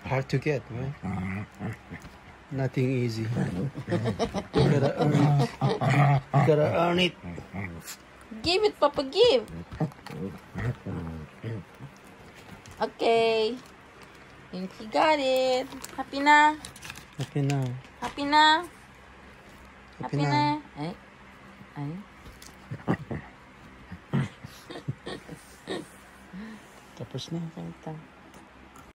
Hard to get, right? Nothing easy. You gotta earn it. You gotta earn it. Give it, Papa, give. Okay. Think he got it. Happy na? Happy now. Happy na? Happy Happy na. na? Ay. Ay. Tapos na. Ito.